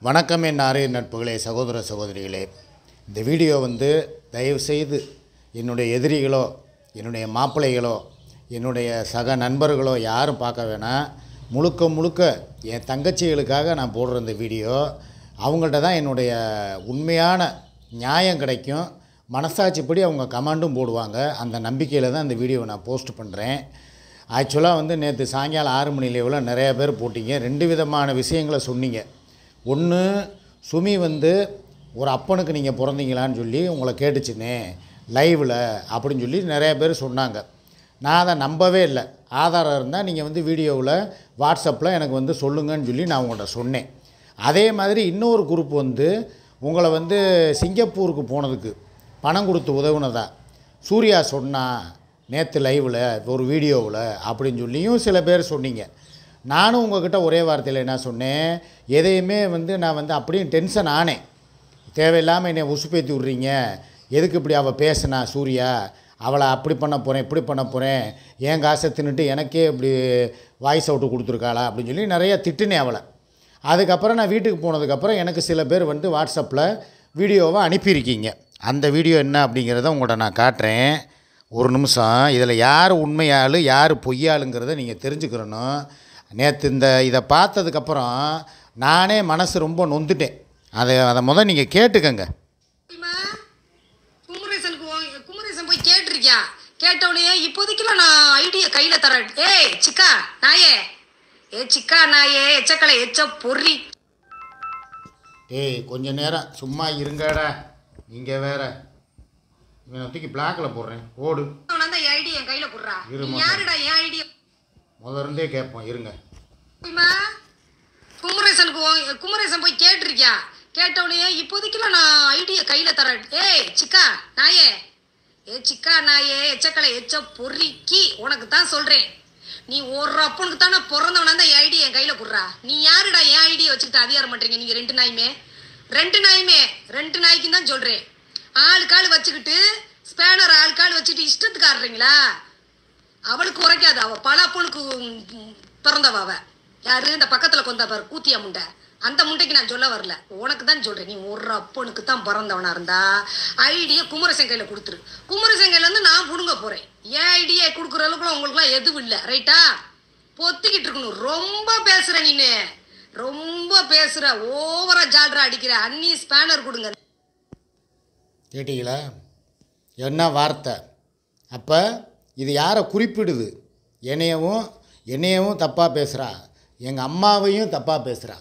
வணக்கம் என் ஆரிய நட்புகளே, சகோதர சகோதரிகளே. இந்த வீடியோ தயவு செய்து என்னுடைய எதிரிகளோ, என்னுடைய மாப்பிள்ளைகளோ, என்னுடைய சக நண்பர்களோ யாரும் பார்க்க வேணாம். முழுக்க முழுக்க என் தங்கச்சிகளுக்காக நான் போடுற இந்த வீடியோ. அவங்கள்ட்ட தான் என்னுடைய உண்மையான நியாயம் கிடைக்கும். மனசாட்சிப்படி அவங்க கமெண்டும் போடுவாங்க. அந்த நம்பிக்கையில் தான் இந்த வீடியோவை நான் போஸ்ட் பண்ணுறேன். ஆக்சுவலாக நேற்று சாயங்காலம் 6 மணி லேவில் நிறையா பேர் போட்டிங்க. 2 விதமான விஷயங்களை சொன்னீங்க. ஒன்று, சுமி ஒரு அப்பனுக்கு நீங்கள் பிறந்தீங்களான்னு சொல்லி உங்களை கேட்டுச்சுன்னே லைவில் அப்படின்னு சொல்லி நிறைய பேர் சொன்னாங்க. நான் அதை நம்பவே இல்லை. ஆதாரம் இருந்தால் நீங்கள் வீடியோவில் வாட்ஸ்அப்பில் எனக்கு சொல்லுங்கன்னு சொல்லி நான் உங்கள்கிட்ட சொன்னேன். அதே மாதிரி இன்னொரு குரூப் உங்களை சிங்கப்பூருக்கு போனதுக்கு பணம் கொடுத்து உதவுனதா சூர்யா சொன்னா நேற்று லைவில் ஒரு வீடியோவில் அப்படின்னு சொல்லியும் சில பேர் சொன்னீங்க. நானும் உங்கள்கிட்ட ஒரே வார்த்தையில் என்ன சொன்னேன், எதையுமே நான் அப்படியே டென்ஷன் ஆனேன். தேவையில்லாமல் என்னை உசுப்பேற்றி விட்றீங்க, எதுக்கு இப்படி அவள் பேசினா சூர்யா, அவளை அப்படி பண்ண போகிறேன் இப்படி பண்ண போகிறேன், என் காசை தின்னுட்டு எனக்கே இப்படி வாய்ஸ் அவுட்டு கொடுத்துருக்காளா அப்படின்னு சொல்லி நிறைய திட்டுனேன் அவளை. அதுக்கப்புறம் நான் வீட்டுக்கு போனதுக்கப்புறம் எனக்கு சில பேர் வாட்ஸ்அப்பில் வீடியோவை அனுப்பியிருக்கீங்க. அந்த வீடியோ என்ன அப்படிங்கிறத உங்கள்கிட்ட நான் காட்டுறேன். ஒரு நிமிஷம். இதில் யார் உண்மையாள் யார் பொய்யாளுங்கிறத நீங்கள் தெரிஞ்சுக்கிறணும். நேற்று இதை பார்த்ததுக்கப்புறம் நானே மனசு ரொம்ப நொந்துட்டேன். அதை முதல் நீங்கள் கேட்டுக்கங்க. குமரேசன் போய் கேட்டிருக்கியா? கேட்டவுடனே இப்போதைக்குலாம் நான் ஐடியா கையில் தரேன். ஏய் சிக்கா நாயே, சிக்கா நாயே, எச்சக்கலை எச்ச பொறி. ஏய் கொஞ்ச நேரம் சும்மா இருங்கடா. நீங்கள் வேற இவனை தூக்கி பிளாக்கில் போடுறேன், ஓடு. ஐடியா என் கையில் போடுறா. யாருடா என் ஐடியா? முதல்ல கேட்போம், இருங்க. குமரேசன் போய் கேட்டிருக்கியா? கேட்டவுடனே இப்போதைக்குலாம் நான் ஐடியா கையில் தரேன். ஏய் சிக்கா நாயே, சிக்கா நாயே, எச்சக்கலை எச்ச பொறிக்கி உனக்கு தான் சொல்கிறேன். நீ ஒரு அப்பனுக்கு தானே பிறந்தவனா தான் என் ஐடியா என் கையில் கொடுறா. நீ யாருடா என் ஐடியா வச்சுக்கிட்டு அதிகாரம் பண்ணுறீங்க நீங்கள்? ரெண்டு நாய்க்கும் தான் சொல்கிறேன். ஆளுக்காள் வச்சுக்கிட்டு ஸ்பேனர் ஆளுக்காள் வச்சுக்கிட்டு இஷ்டத்துக்கு ஆடுறீங்களா? அவளுக்கு உரைக்காது. அவள் பல அப்பனுக்கு பிறந்தவ. அவ யாரு? இந்த பக்கத்தில் கொண்ட பாரு கூத்தியா முண்டை. அந்த முண்டைக்கு நான் சொல்ல வரல, உனக்கு தான் சொல்கிறேன். நீ ஒரு அப்பனுக்கு தான் பிறந்தவனா இருந்தா ஐடியா குமரேசன் கையில் கொடுத்துரு. குமரேசன் கையில் நான் புடுங்க போகிறேன். என் ஐடியா கொடுக்குற அளவுக்குலாம் உங்களுக்குலாம் எதுவும் இல்லை, ரைட்டா? பொத்திக்கிட்டு இருக்கணும். ரொம்ப பேசுகிற நீனு, ரொம்ப பேசுகிற, ஓவராக ஜால்ரா அடிக்கிற. அன்னி ஸ்பேனர் கொடுங்க. கேட்டீங்களா என்ன வார்த்தை? அப்போ இது யாரை குறிப்பிடுது? என்னையவும் தப்பாக பேசுகிறா, எங்கள் அம்மாவையும் தப்பாக பேசுகிறா.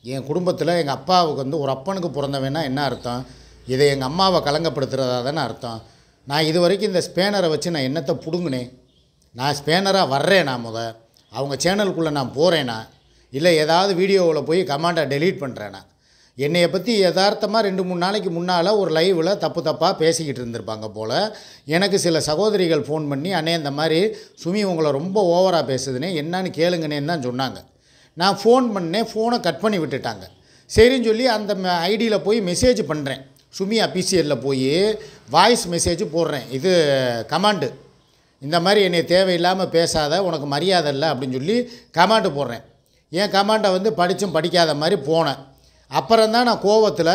என் குடும்பத்தில் எங்கள் அப்பாவுக்கு ஒரு அப்பனுக்கு பிறந்தவன்னா என்ன அர்த்தம்? இதை எங்கள் அம்மாவை கலங்கப்படுத்துகிறதா தானே அர்த்தம். நான் இது வரைக்கும் இந்த ஸ்பேனரை வச்சு நான் என்னத்தை பிடுங்கினேன்? நான் ஸ்பேனராக வர்றேனா? அவங்க சேனலுக்குள்ளே நான் போகிறேனா? இல்லை ஏதாவது வீடியோவில் போய் கமாண்டை டெலீட் பண்ணுறேனா? என்னையை பற்றி யதார்த்தமாக 2-3 நாளைக்கு முன்னால் ஒரு லைவில் தப்பாக பேசிக்கிட்டு இருந்திருப்பாங்க போல். எனக்கு சில சகோதரிகள் ஃபோன் பண்ணி, அண்ணே இந்த மாதிரி சுமி உங்களை ரொம்ப ஓவராக பேசுதுனே, என்னன்னு கேளுங்கண்ணேன்னு தான் சொன்னாங்க. நான் ஃபோன் பண்ணேன், ஃபோனை கட் பண்ணி விட்டுட்டாங்க. சரின்னு சொல்லி அந்த ஐடியில் போய் மெசேஜ் பண்ணுறேன். சுமி அபிஷியலில் போய் வாய்ஸ் மெசேஜ் போடுறேன். இது கமாண்டு, இந்த மாதிரி என்னை தேவையில்லாமல் பேசாத, உனக்கு மரியாதை இல்லை அப்படின்னு சொல்லி கமாண்டு போடுறேன். என் கமாண்டை படித்தும் படிக்காத மாதிரி போனேன். அப்புறம் தான் நான் கோவத்தில்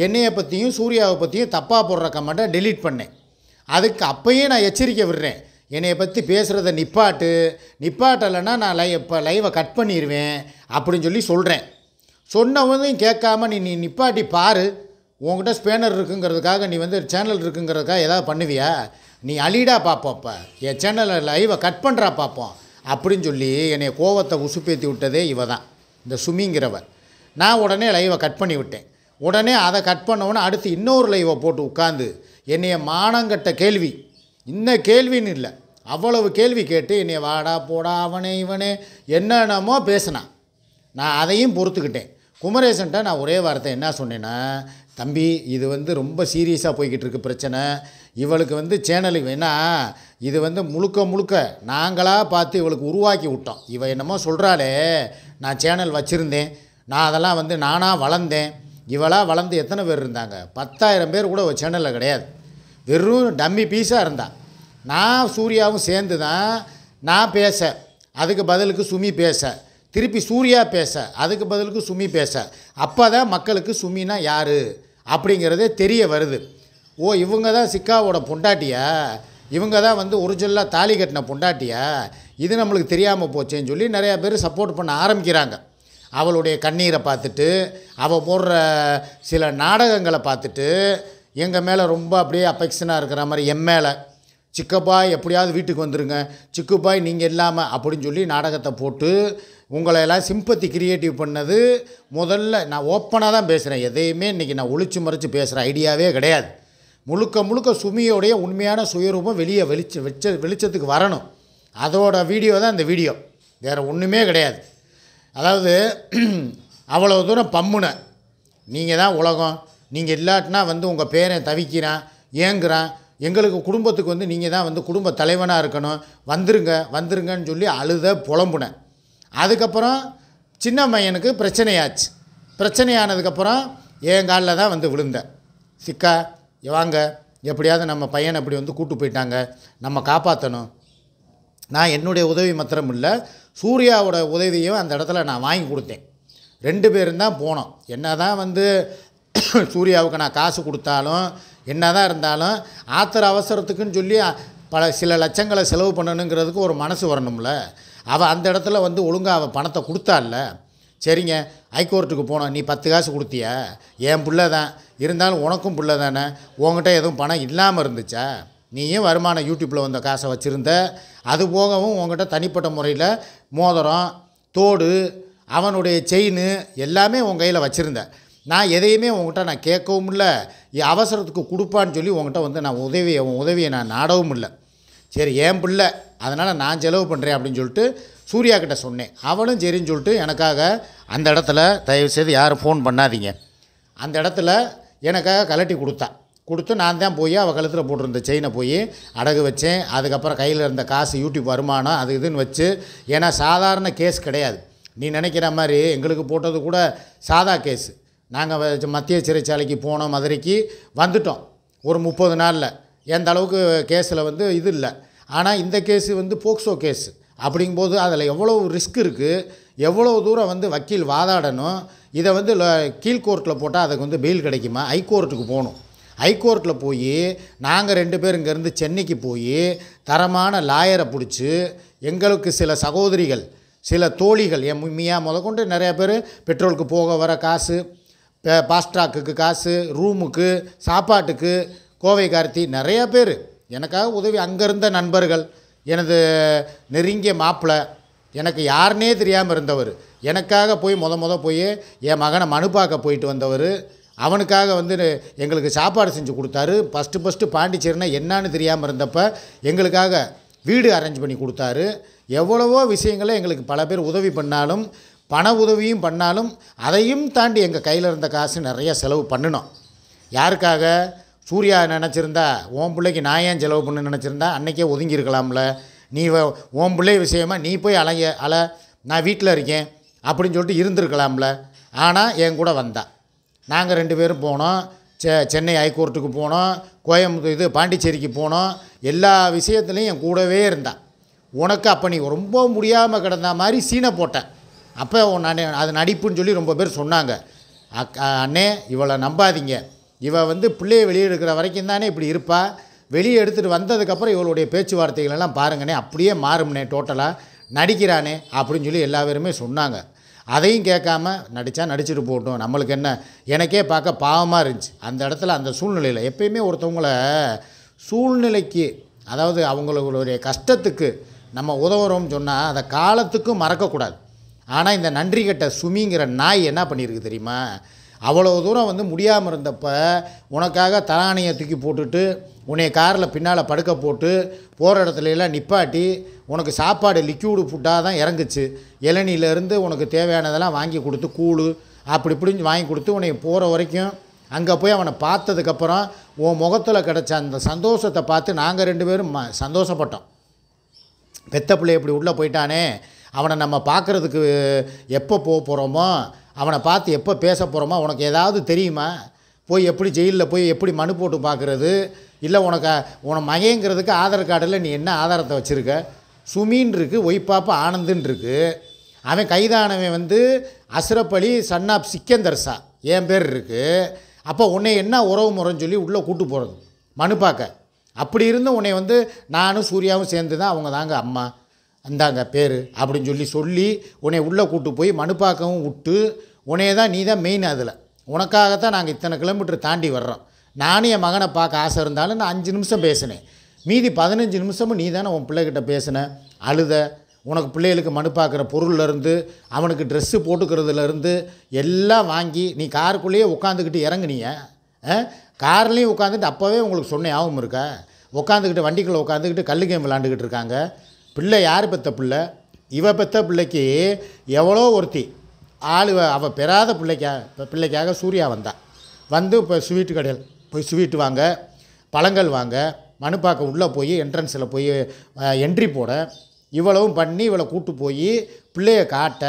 என்னையை பற்றியும் சூர்யாவை பற்றியும் தப்பாக போடுற கமெண்ட்டை டெலீட் பண்ணேன். அதுக்கு அப்போயும் நான் எச்சரிக்கை விடுறேன், என்னையை பற்றி பேசுகிறத நிப்பாட்டலைன்னா நான் லைவை கட் பண்ணிடுவேன் அப்படின்னு சொல்லி சொல்கிறேன். சொன்னவனையும் கேட்காம நீ நிப்பாட்டி பாரு, உங்கள்கிட்ட ஸ்பேனர் இருக்குங்கிறதுக்காக நீ சேனல் இருக்குங்கிறதுக்காக ஏதாவது பண்ணுவியா? நீ அழிடா பார்ப்போம், அப்போ என் சேனலில் லைவை கட் பண்ணுறா பார்ப்போம் அப்படின்னு சொல்லி என்னை கோவத்தை உசுப்பேற்றி விட்டதே இவ தான், இந்த சுமிங்கிறவ. நான் உடனே லைவை கட் பண்ணி விட்டேன். உடனே அதை கட் பண்ணவுடனே அடுத்து இன்னொரு லைவை போட்டு உட்காந்து என்னைய மானங்கட்ட கேள்வி, இன்னும் கேள்வின்னு இல்லை அவ்வளவு கேள்வி கேட்டு என்னைய வாடா போடா அவனே இவனே என்னென்னமோ பேசினான். நான் அதையும் பொறுத்துக்கிட்டேன். குமரேசன்ட்ட நான் ஒரே வார்த்தை என்ன சொன்னேன்னா, தம்பி இது ரொம்ப சீரியஸாக போய்கிட்டு இருக்கு பிரச்சனை. இவளுக்கு சேனலுக்கு ஏன்னா இது முழுக்க நாங்களாக பார்த்து இவளுக்கு உருவாக்கி விட்டோம். இவ என்னமோ சொல்கிறாளே, நான் சேனல் வச்சுருந்தேன், நான் அதெல்லாம் நானாக வளர்ந்தேன். இவளாக வளர்ந்து எத்தனை பேர் இருந்தாங்க? 10,000 பேர் கூட ஒரு சேனலில் கிடையாது. வெறும் டம்மி பீஸாக இருந்தான். நான் சூர்யாவும் சேர்ந்து தான் நான் பேச, அதுக்கு பதிலுக்கு சுமி பேச, திருப்பி சூர்யா பேச, அதுக்கு பதிலுக்கு சுமி பேச, அப்போ தான் மக்களுக்கு சுமினா யார் அப்படிங்கிறதே தெரிய வருது. ஓ, இவங்க தான் சிக்காவோட பொண்டாட்டியா, இவங்க தான் வந்து ஒரிஜினலாக தாலி கட்டின பொண்டாட்டியா, இது நம்மளுக்கு தெரியாமல் போச்சேன்னு சொல்லி நிறையா பேர் சப்போர்ட் பண்ண ஆரம்பிக்கிறாங்க. அவளுடைய கண்ணீரை பார்த்துட்டு, அவள் போடுற சில நாடகங்களை பார்த்துட்டு எங்கள் மேலே ரொம்ப அப்படியே அஃபெக்ஷனாக இருக்கிற மாதிரி என் மேலே, சிக்கப்பாய் எப்படியாவது வீட்டுக்கு வந்துடுங்க, சிக்குப்பாய் நீங்கள் இல்லாமல் அப்படின்னு சொல்லி நாடகத்தை போட்டு உங்களை எல்லாம் சிம்பத்தி கிரியேட்டிவ் பண்ணது. முதல்ல நான் ஓப்பனாக தான் பேசுகிறேன், எதையுமே இன்றைக்கி நான் ஒளிச்சு மறைச்சு பேசுகிற ஐடியாவே கிடையாது. முழுக்க முழுக்க சுமியோடைய உண்மையான சுயரூபம் வெளியே வெளிச்சத்துக்கு வரணும். அதோட வீடியோ தான் இந்த வீடியோ, வேறு ஒன்றுமே கிடையாது. அதாவது அவ்வளோ தூரம் பம்முன, நீங்கள் தான் உலகம், நீங்கள் இல்லாட்டினா வந்து உங்கள் பேரன் தவிக்கிறான், ஏங்குறான், எங்களுக்கு குடும்பத்துக்கு வந்து நீங்கள் தான் வந்து குடும்ப தலைவனாக இருக்கணும், வந்துருங்கன்னு சொல்லி அழுத புலம்புனேன். அதுக்கப்புறம் சின்ன பையனுக்கு பிரச்சனையாச்சு. பிரச்சனையானதுக்கப்புறம் என் காலில் தான் வந்து விழுந்தேன். சிக்கா வாங்க, எப்படியாவது நம்ம பையனை இப்படி வந்து கூட்டு போயிட்டாங்க, நம்ம காப்பாற்றணும். நான் என்னுடைய உதவி மாத்திரம் இல்லை, சூர்யாவோட உதவியும் அந்த இடத்துல நான் வாங்கி கொடுத்தேன். 2 பேரும் தான் போனோம். என்ன தான் வந்து சூர்யாவுக்கு நான் காசு கொடுத்தாலும் என்ன தான் இருந்தாலும் ஆத்திர அவசரத்துக்குன்னு சொல்லி சில லட்சங்களை செலவு பண்ணணுங்கிறதுக்கு ஒரு மனசு வரணும்ல. அவள் அந்த இடத்துல வந்து ஒழுங்காக அவள் பணத்தை கொடுத்தால. சரிங்க, ஹைகோர்ட்டுக்கு போனோம், நீ 10 காசு கொடுத்தியா, என் பிள்ளை தான், இருந்தாலும் உனக்கும் பிள்ளை தானே, உங்ககிட்ட எதுவும் பணம் இல்லாமல் இருந்துச்சா, நீயும் வருமானம் யூடியூப்பில் வந்த காசை வச்சுருந்த, அது போகவும் உங்ககிட்ட தனிப்பட்ட முறையில் மோதிரம், தோடு, அவனுடைய செயின் எல்லாமே உன் கையில் வச்சுருந்த. நான் எதையுமே உங்ககிட்ட நான் கேட்கவும் இல்லை, அவசரத்துக்கு கொடுப்பான்னு சொல்லி உங்ககிட்ட வந்து நான் உதவியை நான் நாடவும் இல்லை. சரி, என் பிள்ளை, அதனால் நான் செலவு பண்ணுறேன் அப்படின்னு சொல்லிட்டு சூர்யா கிட்ட சொன்னேன். அவளும் சரின்னு சொல்லிட்டு எனக்காக அந்த இடத்துல, தயவுசெய்து யாரும் ஃபோன் பண்ணாதீங்க, அந்த இடத்துல எனக்காக கலட்டி கொடுத்து நான் தான் போய் அவள் கழுத்தில் போட்டிருந்த செயினை போய் அடகு வச்சேன். அதுக்கப்புறம் கையில் இருந்த காசு, யூடியூப் வருமானம், அது இதுன்னு வச்சு, ஏன்னா சாதாரண கேஸ் கிடையாது. நீ நினைக்கிற மாதிரி எங்களுக்கு போட்டது கூட சாதா கேஸு. நாங்கள் மத்திய சிறைச்சாலைக்கு போனோம், மதுரைக்கு வந்துட்டோம் ஒரு 30 நாளில். எந்த அளவுக்கு கேஸில் வந்து இது இல்லை. ஆனால் இந்த கேஸு வந்து போக்சோ கேஸு அப்படிங்கும்போது அதில் எவ்வளோ ரிஸ்க் இருக்குது, எவ்வளோ தூரம் வந்து வக்கீல் வாதாடணும். இதை வந்து கீழ்கோர்ட்டில் போட்டால் அதுக்கு வந்து பெயில் கிடைக்குமா, ஹைகோர்ட்டுக்கு போகணும். ஹைகோர்ட்டில் போய் நாங்கள் 2 பேர் இங்கேருந்து சென்னைக்கு போய் தரமான லாயரை பிடிச்சி, எங்களுக்கு சில சகோதரிகள், சில தோழிகள், என் மியா முதற்கொண்டு நிறையா பேர் பெட்ரோலுக்கு போக வர காசு, பாஸ்ட்ராக்குக்கு காசு, ரூமுக்கு, சாப்பாட்டுக்கு, கோவை கார்த்தி, நிறையா பேர் எனக்காக உதவி. அங்கே இருந்த நண்பர்கள், எனது நெருங்கிய மாப்பிள்ளை, எனக்கு யாருன்னே தெரியாமல் இருந்தவர், எனக்காக போய் போய் என் மகனை மனு பார்க்க போயிட்டு வந்தவர், அவனுக்காக வந்து எங்களுக்கு சாப்பாடு செஞ்சு கொடுத்தாரு. ஃபஸ்ட்டு பாண்டிச்சேரினா என்னான்னு தெரியாமல் இருந்தப்போ எங்களுக்காக வீடு அரேஞ்ச் பண்ணி கொடுத்தாரு. எவ்வளவோ விஷயங்களை எங்களுக்கு பல பேர் உதவி பண்ணாலும், பண உதவியும் பண்ணாலும், அதையும் தாண்டி எங்கள் கையில் இருந்த காசு நிறையா செலவு பண்ணினோம். யாருக்காக? சூர்யா நினச்சிருந்தா, உன் பிள்ளைக்கு நான் ஏன் செலவு பண்ணு நினச்சிருந்தா அன்றைக்கே ஒதுங்கியிருக்கலாம்ல. நீ உன் பிள்ளை விஷயமாக நீ போய் நான் வீட்டில் இருக்கேன் அப்படின்னு சொல்லிட்டு இருந்திருக்கலாம்ல. ஆனால் என் கூட வந்தா. நாங்கள் 2 பேரும் போனோம், சென்னை ஹைகோர்ட்டுக்கு போனோம், கோயம்புத்தூர் பாண்டிச்சேரிக்கு போனோம். எல்லா விஷயத்துலையும் என் கூடவே இருந்தான். உனக்கு அப்போ நீ ரொம்ப முடியாமல் கிடந்த மாதிரி சீனை போட்டேன். அப்போ நான் அது நடிப்புன்னு சொல்லி ரொம்ப பேர் சொன்னாங்க. அண்ணே, இவளை நம்பாதீங்க, இவள் வந்து பிள்ளையை வெளியே எடுக்கிற வரைக்கும் தானே இப்படி இருப்பா, வெளியே எடுத்துகிட்டு வந்ததுக்கப்புறம் இவளுடைய பேச்சுவார்த்தைகளெல்லாம் பாருங்கண்ணே, அப்படியே மாறும்னே, டோட்டலாக நடிக்கிறானே அப்படின்னு சொல்லி எல்லா பேருமே சொன்னாங்க. அதையும் கேட்காம நடிச்சுட்டு போகட்டும், நம்மளுக்கு என்ன. எனக்கே பார்க்க பாவமாக இருந்துச்சு அந்த இடத்துல, அந்த சூழ்நிலையில். எப்பயுமே ஒருத்தவங்கள சூழ்நிலைக்கு, அதாவது அவங்களுடைய கஷ்டத்துக்கு நம்ம உதவுறோம்னு சொன்னால் அதை காலத்துக்கும் மறக்கக்கூடாது. ஆனால் இந்த நன்றி கெட்ட சுமிங்கிற நாய் என்ன பண்ணியிருக்கு தெரியுமா? அவ்வளோ தூரம் வந்து முடியாமல் இருந்தப்போ உனக்காக தலானியை தூக்கி போட்டுட்டு, உன்னைய காரில் பின்னால் படுக்க போட்டு, போகிற இடத்துலலாம் நிப்பாட்டி, உனக்கு சாப்பாடு லிக்யூடு ஃபுட்டாக தான் இறங்குச்சு, இளநிலேருந்து உனக்கு தேவையானதெல்லாம் வாங்கி கொடுத்து, கூழு அப்படி இப்படின்னு வாங்கி கொடுத்து, உன்னை போகிற வரைக்கும் அங்கே போய் அவனை பார்த்ததுக்கப்புறம் உன் முகத்தில் கிடச்ச அந்த சந்தோஷத்தை பார்த்து நாங்கள் 2 பேரும் சந்தோஷப்பட்டோம். பெத்த பிள்ளை இப்படி உள்ளே போயிட்டானே, அவனை நம்ம பார்க்குறதுக்கு எப்போ போக போகிறோமோ, அவனை பார்த்து எப்போ பேச போகிறோமோ, உனக்கு ஏதாவது தெரியுமா? போய் எப்படி ஜெயிலில் போய் எப்படி மனு போட்டு பார்க்குறது, இல்லை உன மகங்கிறதுக்கு ஆதார் கார்டில் நீ என்ன ஆதாரத்தை வச்சுருக்க? சுமின்னு இருக்குது, ஒய்பாப்பா ஆனந்துன்னு இருக்குது. அவன் கைதானவன் வந்து அஸ்ரப் அலி சன் ஆஃப் சிக்கந்தர் ஷா என் பேர் இருக்குது. அப்போ உன்னை என்ன உறவு முறைன்னு சொல்லி உள்ளே கூட்டு போகிறது மனு பார்க்க. அப்படி இருந்து உன்னை வந்து நானும் சூர்யாவும் சேர்ந்து தான் அவங்க தாங்க அம்மா அந்தாங்க பேர் அப்படின்னு சொல்லி உன்னை உள்ளே கூட்டு போய் மனு பார்க்கவும் விட்டு உன்னைய தான் நீ தான் மெயின். அதில் உனக்காகத்தான் நாங்கள் இத்தனை கிலோமீட்டர் தாண்டி வர்றோம். நானும் என் மகனை பார்க்க ஆசை இருந்தாலும் நான் 5 நிமிஷம் பேசினேன். மீதி 15 நிமிஷமும் நீ தானே உன் பிள்ளைகிட்ட பேசின, அழுத. உனக்கு பிள்ளைகளுக்கு மனு பார்க்குற பொருள்லேருந்து அவனுக்கு ட்ரெஸ்ஸு போட்டுக்கிறதுலேருந்து எல்லாம் வாங்கி நீ காருக்குள்ளேயே உட்காந்துக்கிட்டு இறங்குனீங்க. கார்லேயும் உட்காந்துட்டு அப்போவே உங்களுக்கு சொன்ன ஞாபகம் இருக்கா? உட்காந்துக்கிட்டு வண்டிக்குள்ளே உட்காந்துக்கிட்டு கல்லு கேம் விளாண்டுக்கிட்டு இருக்காங்க. பிள்ளை யார் பெற்ற பிள்ளை? இவ பெற்ற பிள்ளைக்கு எவ்வளோ ஒருத்தி ஆள் அவள் பெறாத பிள்ளைக்காக சூர்யா வந்து இப்போ ஸ்வீட்டு கடையில் போய் ஸ்வீட்டு வாங்க, பழங்கள் வாங்க, மனு பார்க்க உள்ளே போய் என்ட்ரன்ஸில் போய் என்ட்ரி போட இவ்வளவும் பண்ணி இவளை கூட்டு போய் பிள்ளைய காட்ட,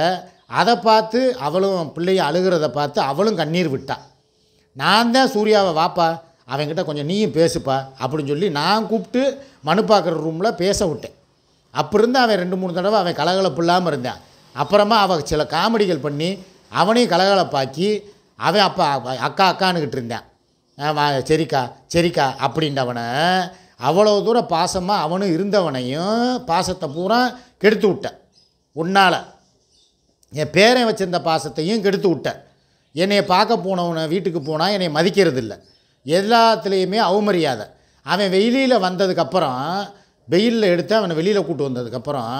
அதை பார்த்து அவளும் பிள்ளைய அழுகிறத பார்த்து அவளும் கண்ணீர் விட்டா. நான் தான் சூர்யாவை வாப்பா அவன்கிட்ட கொஞ்சம் நீயும் பேசுப்பா அப்படின்னு சொல்லி நான் கூப்பிட்டு மனு பார்க்குற ரூமில் பேச விட்டேன். அப்போ இருந்து அவன் 2-3 தடவை அவன் கலகலப்பு இல்லாமல் இருந்தான். அப்புறமா அவள் சில காமெடிகள் பண்ணி அவனையும் கலகலப்பாக்கி அவன் அப்பா அக்கான்னுக்கிட்டு இருந்தான். சரிக்கா அப்படின்றவனை அவ்வளோ தூரம் பாசமாக அவனும் இருந்தவனையும் பாசத்தை பூரா கெடுத்து விட்டேன். உன்னால் என் பேரன் வச்சுருந்த பாசத்தையும் கெடுத்து விட்டேன். என்னை பார்க்க போனவனை வீட்டுக்கு போனால் என்னை மதிக்கிறது இல்லை, எல்லாத்துலேயுமே அவமரியாதை. அவன் வெயிலில் வந்ததுக்கப்புறம் வெயிலில் எடுத்து அவனை வெளியில் கூட்டு வந்ததுக்கப்புறம்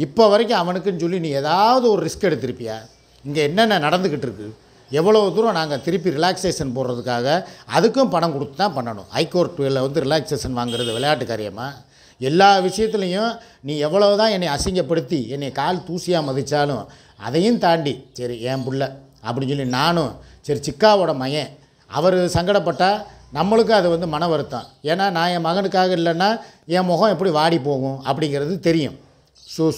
இப்போ வரைக்கும் அவனுக்குன்னு சொல்லி நீ ஏதாவது ஒரு ரிஸ்க் எடுத்திருப்பியா? இங்கே என்னென்ன நடந்துக்கிட்டு இருக்குது? எவ்வளோ தூரம் நாங்கள் திருப்பி ரிலாக்ஸேஷன் போடுறதுக்காக அதுக்கும் பணம் கொடுத்து தான் பண்ணணும். ஹைகோர்ட்டில் வந்து ரிலாக்ஸேஷன் வாங்குறது விளையாட்டு காரியமாக? எல்லா விஷயத்துலையும் நீ எவ்வளோ தான் என்னை அசிங்கப்படுத்தி என்னை கால் தூசியாக மதித்தாலும் அதையும் தாண்டி சரி என் புள்ள அப்படின்னு சொல்லி நானும் சரி சிக்காவோட மகன் அவர் சங்கடப்பட்டால் நம்மளுக்கும் அது வந்து மன வருத்தம். ஏன்னா நான் என் மகனுக்காக இல்லைன்னா என் முகம் எப்படி வாடி போகும் அப்படிங்கிறது தெரியும்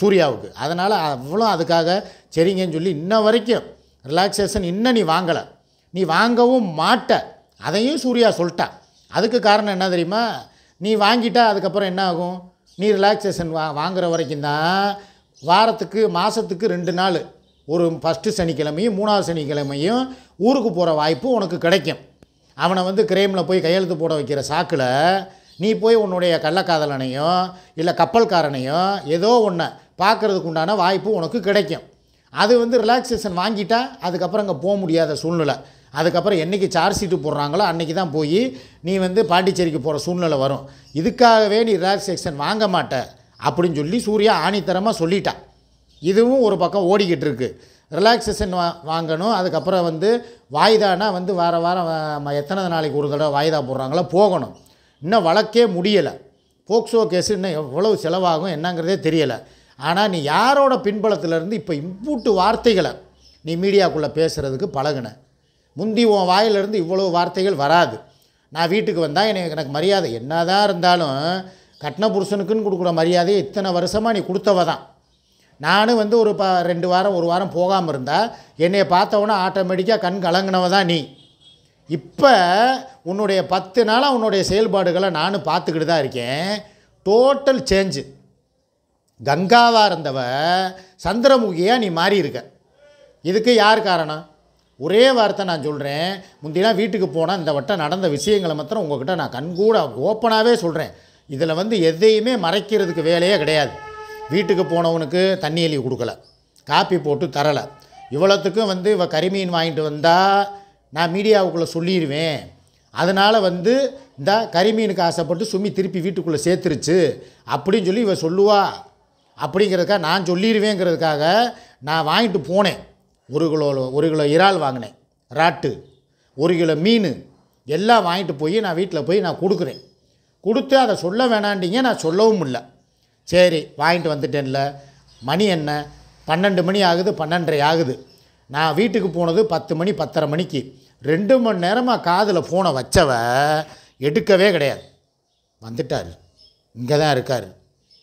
சூர்யாவுக்கு. அதனால் அவ்வளோ அதுக்காக சரிங்கன்னு சொல்லி இன்ன வரைக்கும் ரிலாக்ஸேஷன் இன்னும் நீ வாங்கலை, நீ வாங்கவும் மாட்ட. அதையும் சூர்யா சொல்லிட்டான். அதுக்கு காரணம் என்ன தெரியுமா? நீ வாங்கிட்டா அதுக்கப்புறம் என்ன ஆகும்? நீ ரிலாக்ஸேஷன் வாங்குகிற வரைக்கும் தான் வாரத்துக்கு மாதத்துக்கு 2 நாள், ஒரு ஃபஸ்ட்டு சனிக்கிழமையும் 3வது சனிக்கிழமையும் ஊருக்கு போகிற வாய்ப்பு உனக்கு கிடைக்கும். அவனை வந்து கிரேமில் போய் கையெழுத்து போட வைக்கிற சாக்கில் நீ போய் உன்னுடைய கள்ளக்காதலனையோ இல்லை கப்பல்காரனையோ ஏதோ ஒன்று பார்க்குறதுக்கு உண்டான வாய்ப்பு உனக்கு கிடைக்கும். அது வந்து ரிலாக்ஸேஷன் வாங்கிட்டா அதுக்கப்புறம் அங்கே போக முடியாத சூழ்நிலை. அதுக்கப்புறம் என்றைக்கு சார்ஜ் ஷீட்டு போடுறாங்களோ அன்றைக்கி தான் போய் நீ வந்து பாண்டிச்சேரிக்கு போகிற சூழ்நிலை வரும். இதுக்காகவே நீ ரிலாக்ஸேஷன் வாங்க மாட்ட அப்படின்னு சொல்லி சூர்யா ஆணித்தரமாக சொல்லிட்டான். இதுவும் ஒரு பக்கம் ஓடிக்கிட்டு இருக்குது. ரிலாக்ஸேஷன் வாங்கணும். அதுக்கப்புறம் வந்து வாய்தானா வந்து வாரம் எத்தனை நாளைக்கு ஒரு தடவை வாய்தா போடுறாங்களோ போகணும். இன்னும் வழக்கே முடியலை. போக்சோ கேஸு இன்னும் எவ்வளவு செலவாகும் என்னங்கிறதே தெரியலை. ஆனால் நீ யாரோட பின்பலத்திலேருந்து இப்போ இம்பூட்டு வார்த்தைகளை நீ மீடியாக்குள்ளே பேசுகிறதுக்கு பழகுன. முந்தி உன் வாயிலிருந்து இவ்வளோ வார்த்தைகள் வராது. நான் வீட்டுக்கு வந்தால் எனக்கு மரியாதை என்ன தான் இருந்தாலும் கட்டின புருஷனுக்குன்னு கொடுக்குற மரியாதையை இத்தனை வருஷமாக நீ கொடுத்தவ தான். நானும் வந்து ஒரு 2 வாரம் 1 வாரம் போகாமல் இருந்தால் என்னை பார்த்தவொன்னே ஆட்டோமேட்டிக்காக கண் கலங்கினவ தான் நீ. இப்போ உன்னுடைய 10 நாளாக உன்னுடைய செயல்பாடுகளை நானும் பார்த்துக்கிட்டு தான் இருக்கேன். Total change. கங்காவாக இருந்தவ சந்திரமுகியாக நீ மாறி இருக்க. இதுக்கு யார் காரணம்? ஒரே வார்த்தை நான் சொல்கிறேன். முந்தினா வீட்டுக்கு போனால் இந்த வட்டம் நடந்த விஷயங்களை மாத்திரம் உங்கள்கிட்ட நான் கண்கூட ஓப்பனாகவே சொல்கிறேன். இதில் வந்து எதையுமே மறைக்கிறதுக்கு வேலையே கிடையாது. வீட்டுக்கு போனவனுக்கு தண்ணி எழுதி கொடுக்கல, காப்பி போட்டு தரலை. இவ்வளோத்துக்கும் வந்து இவ கரிமீன் வாங்கிட்டு வந்தால் நான் மீடியாவுக்குள்ளே சொல்லிடுவேன். அதனால் வந்து இந்த கரிமீனுக்கு ஆசைப்பட்டு சும்மி திருப்பி வீட்டுக்குள்ளே சேர்த்துருச்சு அப்படின்னு சொல்லி இவ சொல்லுவா. அப்படிங்கிறதுக்காக நான் சொல்லிடுவேங்கிறதுக்காக நான் வாங்கிட்டு போனேன். 1 கிலோ இறால் வாங்கினேன், ராட்டு 1 கிலோ மீன் எல்லாம் வாங்கிட்டு போய் நான் வீட்டில் போய் நான் கொடுக்குறேன். கொடுத்து அதை சொல்ல வேணாண்டிங்க, நான் சொல்லவும் இல்லை. சரி வாங்கிட்டு வந்துட்டேன்ல. மணி என்ன 12 மணி ஆகுது, 12:30 ஆகுது. நான் வீட்டுக்கு போனது 10 மணி 10:30 மணிக்கு. 2 மணி நேரமாக காதில் ஃபோனை வச்சவ எடுக்கவே கிடையாது. வந்துட்டார், இங்கே தான் இருக்கார்,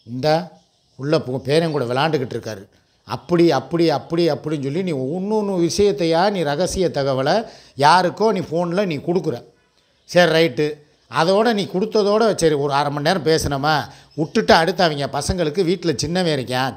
இந்த உள்ளே பேரன் கூட விளாண்டுக்கிட்டு இருக்காரு. அப்படின்னு சொல்லி நீ ஒன்று விஷயத்தையா நீ ரகசிய தகவலை யாருக்கோ நீ ஃபோனில் நீ கொடுக்குற. சரி ரைட்டு. அதோடு நீ கொடுத்ததோடு சரி ஒரு 1/2 மணி நேரம் பேசினோமா விட்டுட்டு அடுத்து அவங்க பசங்களுக்கு வீட்டில் சின்னவன் இருக்கான்,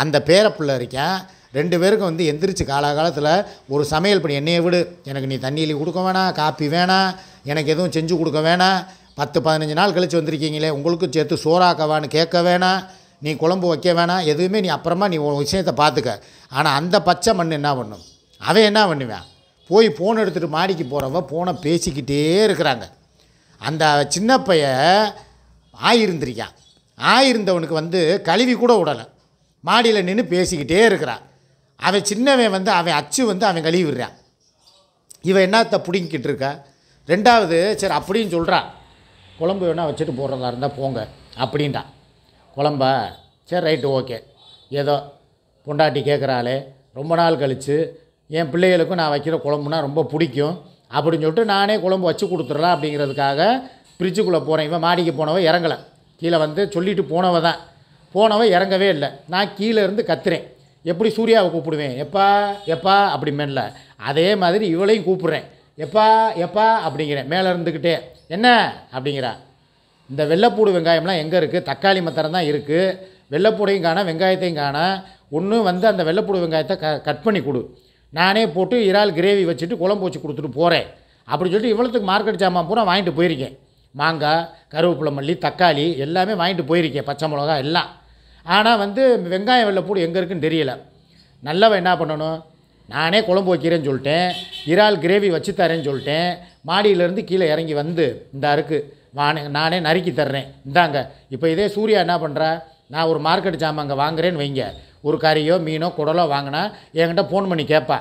அந்த பேரப்பிள்ளை இருக்கான், 2 பேருக்கும் வந்து எந்திரிச்சு காலகாலத்தில் ஒரு சமையல் பண்ணி என்னையை விடு, எனக்கு நீ தண்ணியில் கொடுக்க வேணாம், காப்பி வேணாம், எனக்கு எதுவும் செஞ்சு கொடுக்க வேணாம், 10-15 நாள் கழித்து வந்திருக்கீங்களே உங்களுக்கும் சேர்த்து சோறாக்கவான்னு கேட்க வேணாம், நீ குழம்பு வைக்க வேணாம், எதுவுமே நீ அப்புறமா நீ ஒரு விஷயத்தை பார்த்துக்க. ஆனால் அந்த பச்சை மண் என்ன பண்ணும், அவன் என்ன பண்ணுவான், போய் ஃபோன் எடுத்துகிட்டு மாடிக்கு போகிறவ ஃபோனை பேசிக்கிட்டே இருக்கிறாங்க. அந்த சின்ன பைய ஆயிருந்திருக்கான், ஆயிருந்தவனுக்கு வந்து கழுவி கூட விடலை, மாடியில் நின்று பேசிக்கிட்டே இருக்கிறான். அவன் சின்னவன் வந்து அவன் அச்சு வந்து அவன் கழுவி விடுறான். இவன் என்னத்தை பிடிங்கிட்டு இருக்கா. 2வது சரி அப்படின்னு சொல்கிறான், குழம்பு வேணால் வச்சுட்டு போடுறதா இருந்தால் போங்க அப்படின்ட்டான். குழம்பா சரி ரைட்டு ஓகே, ஏதோ பொண்டாட்டி கேட்குறாளே, ரொம்ப நாள் கழித்து என் பிள்ளைகளுக்கும் நான் வைக்கிற குழம்புனா ரொம்ப பிடிக்கும் அப்படின்னு சொல்லிட்டு நானே குழம்பு வச்சு கொடுத்துடலாம் அப்படிங்கிறதுக்காக ஃப்ரிட்ஜுக்குள்ளே போகிறேன். இவன் மாடிக்கு போனவ இறங்கலை, கீழே வந்து சொல்லிவிட்டு போனவ இறங்கவே இல்லை. நான் கீழே இருந்து கத்துறேன், எப்படி சூர்யாவை கூப்பிடுவேன், எப்பா எப்பா அப்படிமேல அதே மாதிரி இவளையும் கூப்பிட்றேன், எப்பா எப்பா அப்படிங்கிறேன் மேலே இருந்துக்கிட்டே. என்ன அப்படிங்கிறா, இந்த வெள்ளைப்பூடு வெங்காயம்லாம் எங்கே இருக்குது, தக்காளி மத்தரம் தான் இருக்குது, வெள்ளைப்பூடையும் காண வெங்காயத்தையும் காண, ஒன்று வந்து அந்த வெள்ளைப்பூடு வெங்காயத்தை கட் பண்ணி கொடு, நானே போட்டு இறால் கிரேவி வச்சுட்டு குழம்பு வச்சு கொடுத்துட்டு போகிறேன் அப்படி சொல்லிட்டு இவ்வளோத்துக்கு மார்க்கெட் சாமான் பூரா வாங்கிட்டு போயிருக்கேன். மாங்காய், கருவேப்பிலை, மல்லி, தக்காளி எல்லாமே வாங்கிட்டு போயிருக்கேன், பச்சை மிளகா எல்லாம். ஆனால் வந்து வெங்காயம் வெள்ளைப்பூடு எங்கே இருக்குன்னு தெரியல. நல்லவன் என்ன பண்ணணும், நானே குழம்பு வைக்கிறேன்னு சொல்லிட்டேன், இறால் கிரேவி வச்சு தரேன்னு சொல்லிட்டேன், மாடியிலேருந்து கீழே இறங்கி வந்து இந்த அருக்கு நானே நறுக்கி தர்றேன் இந்தாங்க. இப்போ இதே சூர்யா என்ன பண்ணுறா, நான் ஒரு மார்க்கெட் சாமான் அங்கே வாங்குறேன்னு வைங்க, ஒரு கறியோ மீனோ குடலோ வாங்கினா என்கிட்ட ஃபோன் பண்ணி கேட்பா,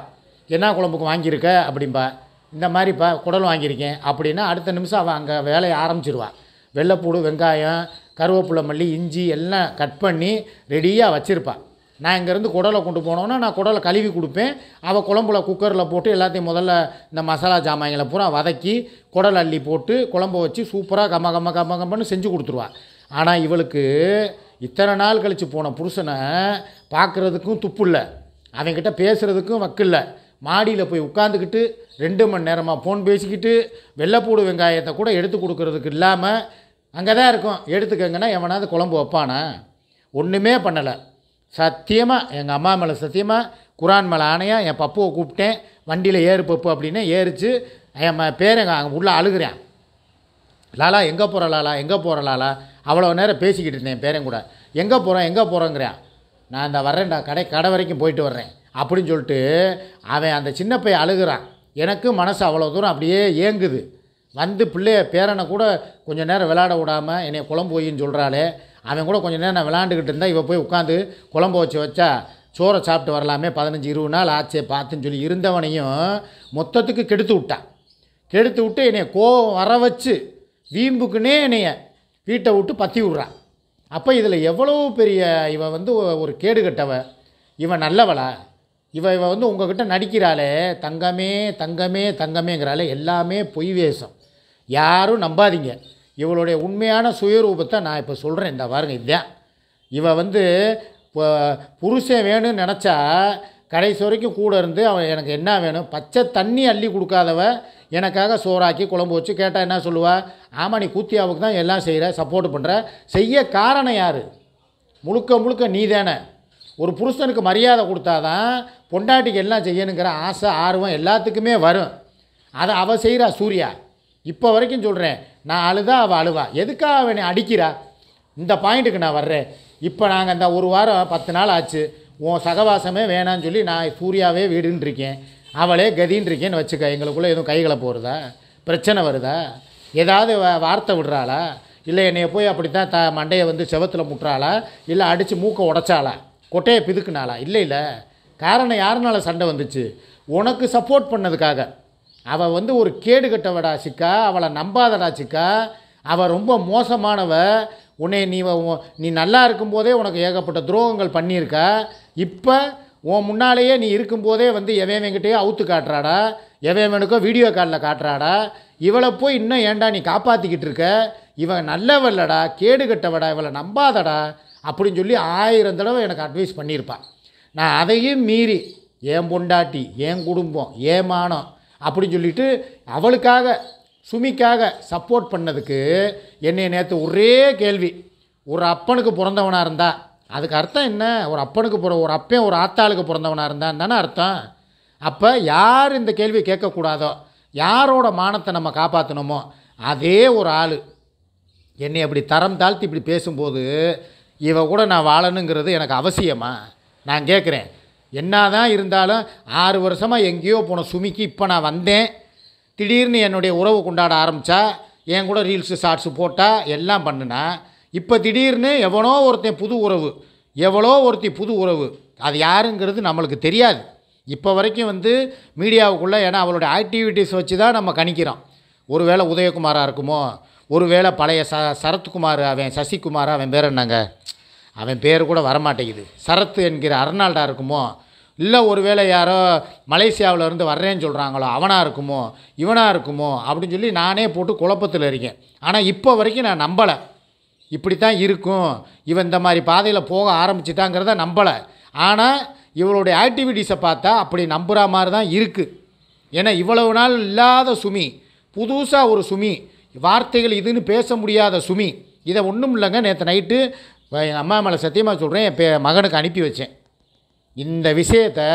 என்ன குழம்புக்கு வாங்கியிருக்க அப்படின்பா, இந்த மாதிரிப்பா குடலும் வாங்கியிருக்கேன் அப்படின்னா அடுத்த நிமிஷம் அவள் அங்கே வேலையை ஆரம்பிச்சிடுவாள். வெள்ளைப்பூடு வெங்காயம் கருவேப்பிலை மல்லி இஞ்சி எல்லாம் கட் பண்ணி ரெடியாக வச்சுருப்பாள். நான் இங்கேருந்து குடலை கொண்டு போனோன்னா நான் குடலை கழுவி கொடுப்பேன், அவள் குழம்புல குக்கரில் போட்டு எல்லாத்தையும் முதல்ல இந்த மசாலா ஜாமான்களை பூரா வதக்கி குடல் அள்ளி போட்டு குழம்பு வச்சு சூப்பராக கம்மன்னு செஞ்சு கொடுத்துருவாள். ஆனால் இவளுக்கு இத்தனை நாள் கழித்து போன புருஷனை பார்க்குறதுக்கும் துப்பு இல்லை, அவன்கிட்ட பேசுகிறதுக்கும் வக்கில்லை. மாடியில் போய் உட்காந்துக்கிட்டு 2 மணி நேரமாக ஃபோன் பேசிக்கிட்டு வெள்ளைப்பூடு வெங்காயத்தை கூட எடுத்து கொடுக்கறதுக்கு இல்லாமல் அங்கே தான் இருக்கும். எடுத்துக்கங்கன்னா எவனாவது குழம்பு வைப்பானா, ஒன்றுமே பண்ணலை. சத்தியமாக எங்கள் அம்மா மேலே சத்தியமாக குரான் மேலே ஆணையாக என் பப்புவை கூப்பிட்டேன், வண்டியில் ஏறு பப்பு அப்படின்னு ஏறிச்சு. என் பேரங்க அங்கே உள்ளே அழுகிறேன், லாலா எங்கே போகிற லாலா எங்கே போகிற லாலா, அவ்வளோ நேரம் பேசிக்கிட்டு இருந்தேன் பேரன் கூட, எங்கே போகிறேங்கிறேன். நான் இந்த வர்றேன்டா, கடை வரைக்கும் போயிட்டு வர்றேன் அப்படின்னு சொல்லிட்டு அவன் அந்த சின்ன பையன் அழுகிறான். எனக்கு மனசு அவ்வளோ தூரம் அப்படியே ஏங்குது. வந்து பிள்ளைய பேரனை கூட கொஞ்சம் நேரம் விளையாட விடாமல் என்னை குழம்பு வையின்னு சொல்கிறாளே, அவன் கூட கொஞ்சம் நேரம் நான் விளாண்டுக்கிட்டு இருந்தால் இவள் போய் உட்காந்து குழம்பு வச்சா சோறை சாப்பிட்டு வரலாமே, 15-20 நாள் ஆச்சே பார்த்துன்னு சொல்லி இருந்தவனையும் மொத்தத்துக்கு கெடுத்து விட்டு என்னை கோவம் வர வச்சு வீம்புக்குன்னே என்னைய வீட்டை விட்டு பற்றி விட்றான். அப்போ இதில் எவ்வளோ பெரிய இவன் வந்து ஒரு கேடு கட்டவ, இவன் நல்லவளா, இவன் வந்து உங்ககிட்ட நடிக்கிறாளே தங்கமேங்கிறாளே, எல்லாமே பொய் வேஷம், யாரும் நம்பாதீங்க. இவளுடைய உண்மையான சுயரூபத்தை நான் இப்போ சொல்கிறேன், இந்த பாருங்க இதுதான். இவன் வந்து புருஷன் வேணும்னு நினச்சா கடைசி வரைக்கும் கூட இருந்து அவன் எனக்கு என்ன வேணும், பச்சை தண்ணி அள்ளி கொடுக்காதவ எனக்காக சோறாக்கி குழம்பு வச்சு கேட்டால் என்ன சொல்லுவா, ஆமாம் நீ கூத்தியாவுக்கு தான் எல்லாம் செய்கிற, சப்போர்ட் பண்ணுற, செய்ய காரணம் யார், முழுக்க நீ தானே. ஒரு புருஷனுக்கு மரியாதை கொடுத்தாதான் பொண்டாட்டிக்கு எல்லாம் செய்யணுங்கிற ஆசை ஆர்வம் எல்லாத்துக்குமே வரும். அதை அவள் செய்கிறா சூர்யா. இப்போ வரைக்கும் சொல்கிறேன், நான் அழுதா அவள் அழுவா, எதுக்காக அவனை அடிக்கிறா, இந்த பாயிண்ட்டுக்கு நான் வர்றேன். இப்போ நாங்கள் இந்த ஒரு வாரம் 10 நாள் ஆச்சு, உன் சகவாசமே வேணான்னு சொல்லி நான் சூர்யாவே வீடுன்னு இருக்கேன், அவளே கதின்னு இருக்கேன்னு வச்சுக்க. எங்களுக்குள்ளே எதுவும் கைகளை போகிறதா, பிரச்சனை வருதா, ஏதாவது வார்த்தை விடுறாளா, இல்லை என்னைய போய் அப்படித்தான் மண்டையை வந்து செவத்தில் முட்டுறாளா, இல்லை அடித்து மூக்கை உடச்சாளா, கொட்டையை பிதுக்குனாளா, இல்லை காரணம் யாருனால சண்டை வந்துச்சு, உனக்கு சப்போர்ட் பண்ணதுக்காக. அவள் வந்து ஒரு கேடு கட்டவடா சிக்கா, அவளை நம்பாதடா சிக்கா, அவள் ரொம்ப மோசமானவ. உன்னை நீ நல்லா இருக்கும்போதே உனக்கு ஏகப்பட்ட துரோகங்கள் பண்ணியிருக்கா. இப்போ உன் முன்னாலேயே நீ இருக்கும்போதே வந்து எவன்கிட்டயே அவுத்து காட்டுறாடா, எவனுக்கோ வீடியோ காலில் காட்டுறாடா. இவளை போய் இன்னும் ஏன்டா நீ காப்பாற்றிக்கிட்டு இருக்க, இவன் நல்லவல்லடா, கேடு கட்டவடா, இவளை நம்பாதடா அப்படின்னு சொல்லி 1000 தடவை எனக்கு அட்வைஸ் பண்ணியிருப்பான். நான் அதையும் மீறி என் பொண்டாட்டி, என் குடும்பம், என் மானம் அப்படின்னு சொல்லிட்டு அவளுக்காக சுமிக்காக சப்போர்ட் பண்ணதுக்கு என்னை நேற்று ஒரே கேள்வி, ஒரு அப்பனுக்கு பிறந்தவனாக இருந்தால் அதுக்கு அர்த்தம் என்ன? ஒரு அப்பனுக்கு ஒரு அப்பன் ஒரு ஆத்தாளுக்கு பிறந்தவனாக இருந்தான்னு தானே அர்த்தம். அப்போ யார் இந்த கேள்வியை கேட்கக்கூடாதோ, யாரோட மானத்தை நம்ம காப்பாற்றணுமோ அதே ஒரு ஆள் என்னை அப்படி தரம் தாழ்த்தி இப்படி பேசும்போது இவ கூட நான் வாழணுங்கிறது எனக்கு அவசியமா? நான் கேட்குறேன். என்ன தான் இருந்தாலும் 6 வருஷமாக எங்கேயோ போன சுமிக்கு இப்போ நான் வந்தேன், திடீர்னு என்னுடைய உறவு கொண்டாட ஆரம்பித்தா, என் கூட ரீல்ஸு ஷார்ட்ஸு போட்டால் எல்லாம் பண்ணுனா, இப்போ திடீர்னு எவனோ ஒருத்தன் புது உறவு, புது உறவு, அது யாருங்கிறது நம்மளுக்கு தெரியாது. இப்போ வரைக்கும் மீடியாவுக்குள்ளே, ஏன்னா அவளுடைய ஆக்டிவிட்டீஸ் வச்சு தான் நம்ம கணிக்கிறோம். ஒருவேளை உதயகுமாராக இருக்குமோ, ஒருவேளை பழைய சரத்குமார், அவன் சசிகுமார், அவன் பேர் என்னங்க, அவன் பேர் கூட வரமாட்டேங்குது, சரத் என்கிற அர்னால்டா இருக்குமோ, இல்லை ஒருவேளை யாரோ மலேசியாவில் இருந்து வர்றேன்னு சொல்கிறாங்களோ அவனாக இருக்குமோ, இவனாக இருக்குமோ அப்படின்னு சொல்லி நானே போட்டு குழப்பத்தில் இருக்கேன். ஆனால் இப்போ வரைக்கும் நான் நம்பலை இப்படி தான் இருக்கும், இவன் இந்த மாதிரி பாதையில் போக ஆரம்பிச்சிட்டாங்கிறத நம்பலை. ஆனால் இவளுடைய ஆக்டிவிட்டீஸை பார்த்தா அப்படி நம்புகிற மாதிரி தான் இருக்குது. ஏன்னா இவ்வளவு நாள் இல்லாத சுமி, புதுசாக ஒரு சுமி, வார்த்தைகள் இதுன்னு பேச முடியாத சுமி. இதை ஒன்றும் இல்லைங்க, நேற்று நைட்டு என் அம்மா மேலே சத்தியமாக சொல்கிறேன், என் மகனுக்கு அனுப்பி வச்சேன். இந்த விஷயத்தை